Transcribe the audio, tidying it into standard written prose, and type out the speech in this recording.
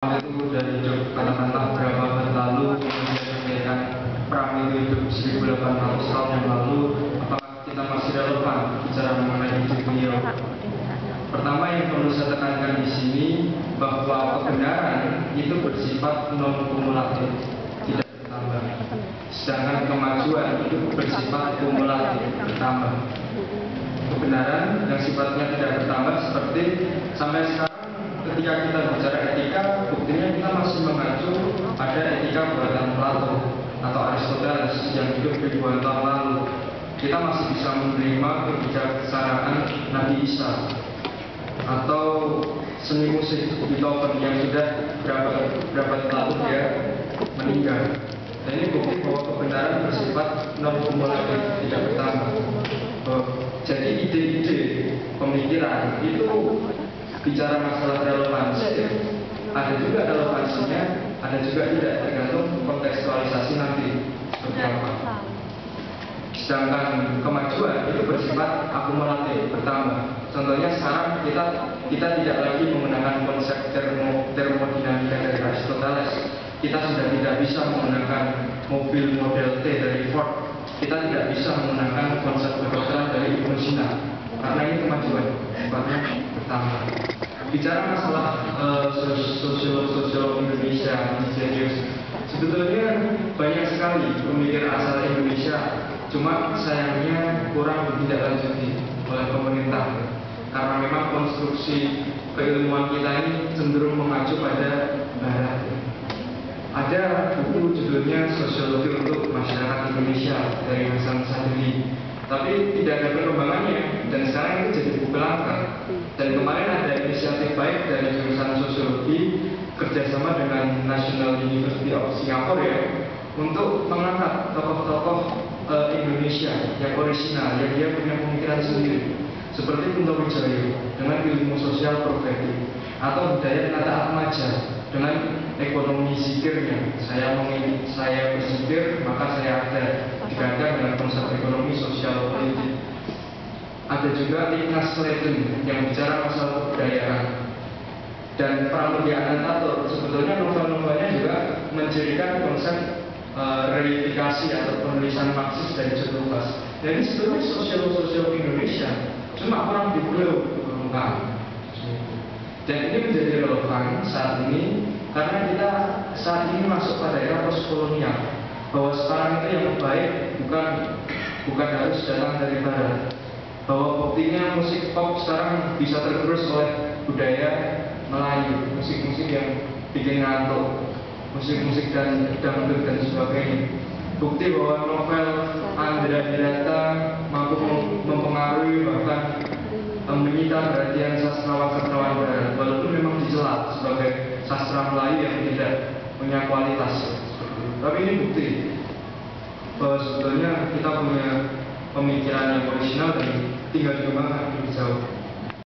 Itu udah hidup katakanlah berapa abad lalu, kemudian menjadikan perang itu hidup 1800 tahun yang lalu, apakah kita masih relevan bicara mengenai hidup beliau? Pertama yang perlu saya tekankan di sini bahwa kebenaran itu bersifat non kumulatif, tidak bertambah. Sedangkan kemajuan itu bersifat kumulatif, bertambah. Kebenaran yang sifatnya tidak bertambah seperti sampai sekarang. Ketika kita bicara etika, buktinya kita masih mengacu pada etika buatan Plato atau Aristoteles yang hidup ribuan tahun lalu. Kita masih bisa menerima kebijaksanaan Nabi Isa atau seni musik Beethoven yang sudah berapa tahun dia meninggal. Dan ini bukti bahwa kebenaran bersifat non kumulatif, tidak bertambah. Jadi ide-ide pemikiran itu bicara masalah relevansi, ada juga relevansinya, ada juga tidak, tergantung kontekstualisasi nanti seperti apa. Sedangkan kemajuan itu bersifat akumulatif, bertambah. Contohnya sekarang kita tidak lagi menggunakan konsep termodinamika dari Aristoteles. Kita sudah tidak bisa menggunakan mobil model T dari Ford. Kita tidak bisa menggunakan konsep kedokteran dari Ibnu Sina. Karena ini kemajuan, sifatnya bertambah. Bicara masalah sosiolog Indonesia, Misterius, sebetulnya banyak sekali pemikir asal Indonesia, cuma sayangnya kurang ditindaklanjuti oleh pemerintah. Karena memang konstruksi keilmuan kita ini cenderung mengacu pada Barat. Ada buku judulnya Sosiologi untuk Masyarakat Indonesia dari Hasan Sadili. Tapi tidak ada perkembangannya, dan sekarang itu jadi buku langka. Dan kemarin ada inisiatif baik dari jurusan sosiologi kerjasama dengan National University of Singapore ya, untuk mengangkat tokoh-tokoh Indonesia yang orisinal, yang dia punya pemikiran sendiri, seperti Kunto Wijoyo dengan ilmu sosial progresif, atau Hidayat Nata Atmaja dengan ekonomi zikirnya. Saya berzikir maka saya ada, dikaitkan dengan konsep ekonomi sosial politik. Ada juga Ignaz Leiden yang bicara masalah kebudayaan. Dan Pramudia Anantatur, sebetulnya novel-novelnya juga mencirikan konsep reifikasi atau penulisan Marxis dari John Lucas. Jadi sebetulnya sosiolog Indonesia cuma orang di pulau permukaan. Dan ini menjadi relevan saat ini karena kita saat ini masuk pada era postkolonial, bahwa sekarang itu yang baik bukan harus datang dari barat, bahwa buktinya musik pop sekarang bisa tergerus oleh budaya Melayu, musik-musik yang bikin ngantuk, musik-musik dan dangdut dan sebagainya. Bukti bahwa novel Andra Hirata mampu mempengaruhi bahkan menyita perhatian sastrawan barat, walaupun memang dicela sebagai sastra Melayu yang tidak punya kualitas. Tapi ini bukti bahwa sebetulnya kita punya pemikiran yang orisinal dan tinggal dikembangkan lebih jauh.